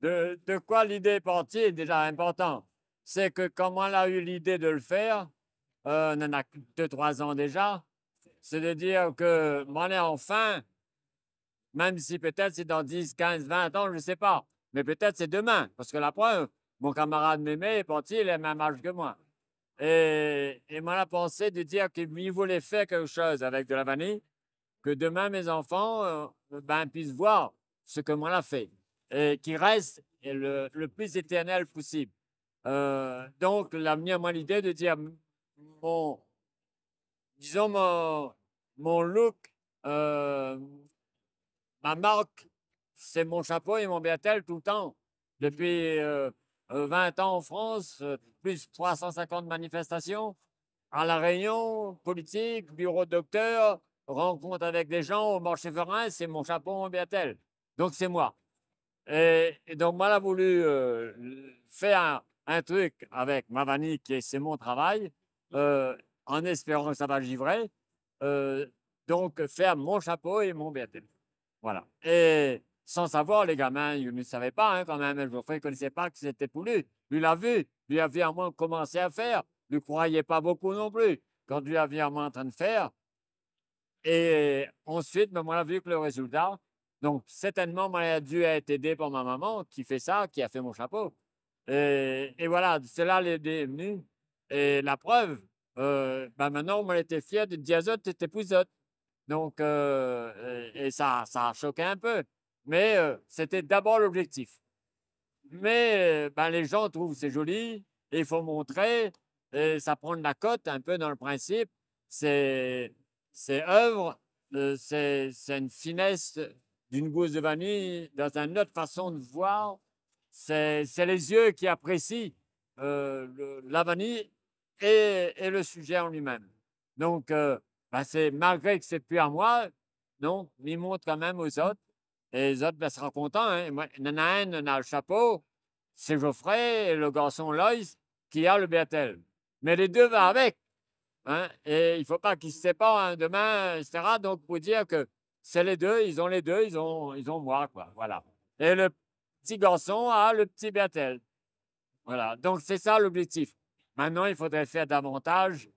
de quoi l'idée est partie est déjà important. C'est que comme on a eu l'idée de le faire, on en a 2, 3 ans déjà, c'est de dire que m'en est enfin, même si peut-être c'est dans 10, 15, 20 ans, je ne sais pas. Mais peut-être c'est demain, parce que la preuve, mon camarade Mémé est parti, il a le même âge que moi. Et m'en a pensé de dire qu'il voulait faire quelque chose avec de la vanille, que demain mes enfants ben, puissent voir ce que moi l'a fait et qui reste le plus éternel possible. Donc, l'avenir, moi, l'idée de dire mon, disons mon look, euh, ma marque, c'est mon chapeau et mon béatel tout le temps. Depuis 20 ans en France, plus 350 manifestations, à La Réunion, politique, bureau de docteur, rencontre avec des gens au marché forain, c'est mon chapeau, mon béatel. Donc, c'est moi. Et donc, moi, j'ai voulu faire un truc avec ma vanille, qui c'est mon travail, euh, en espérant que ça va givrer. Euh, donc, faire mon chapeau et mon béatel. Voilà. Et sans savoir, les gamins, ils ne savaient pas hein, quand même. Geoffrey ne connaissait pas que c'était Poulut. Lui l'a vu. Lui a vu à moi commencer à faire. Ne croyait pas beaucoup non plus. Quand lui a vu à moi en train de faire. Et ensuite, ben, moi, on a vu que le résultat. Donc, certainement, moi, il a dû être aidé par ma maman qui fait ça, qui a fait mon chapeau. Et voilà, c'est là l'idée est venue. Et la preuve, ben maintenant, on était fier de dire tu étais pouzotte. Donc, et ça a choqué un peu. Mais c'était d'abord l'objectif. Mais ben, les gens trouvent que c'est joli, et il faut montrer, et ça prend de la cote un peu dans le principe. C'est œuvre, c'est une finesse d'une gousse de vanille dans une autre façon de voir. C'est les yeux qui apprécient la vanille et le sujet en lui-même. Donc, ben, c'est malgré que c'est plus à moi, donc, il montre quand même aux autres. Et les autres ben, seront contents. Hein. Moi, il y en a un, il en a le chapeau, c'est Geoffrey, et le garçon Loïs, qui a le Béatel. Mais les deux vont avec. Hein. Et il ne faut pas qu'ils se séparent hein, demain, etc. Donc, pour dire que c'est les deux, ils ont moi, quoi. Voilà. Et le petit garçon a le petit Béatel. Voilà. Donc, c'est ça l'objectif. Maintenant, il faudrait faire davantage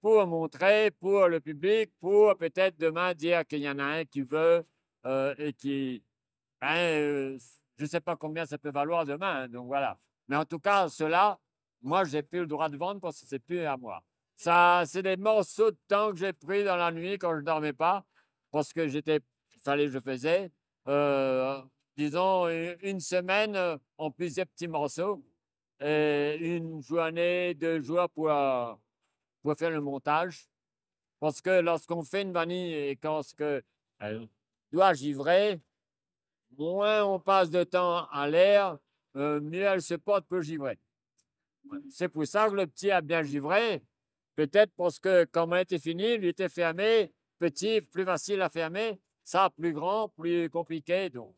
pour montrer pour le public, pour peut-être demain dire qu'il y en a un qui veut et qui, ben, je ne sais pas combien ça peut valoir demain. Hein, donc voilà. Mais en tout cas, cela, moi, j'ai plus le droit de vendre parce que c'est plus à moi. Ça, c'est des morceaux de temps que j'ai pris dans la nuit quand je ne dormais pas parce que il fallait que je faisais, disons, une semaine en plusieurs petits morceaux et une journée, 2 jours pour faire le montage. Parce que lorsqu'on fait une vanille et quand elle doit givrer, moins on passe de temps à l'air, mieux elle se porte pour givrer. C'est pour ça que le petit a bien givré. Peut-être parce que quand elle était fini, il était fermé, petit, plus facile à fermer. Ça, plus grand, plus compliqué. Donc.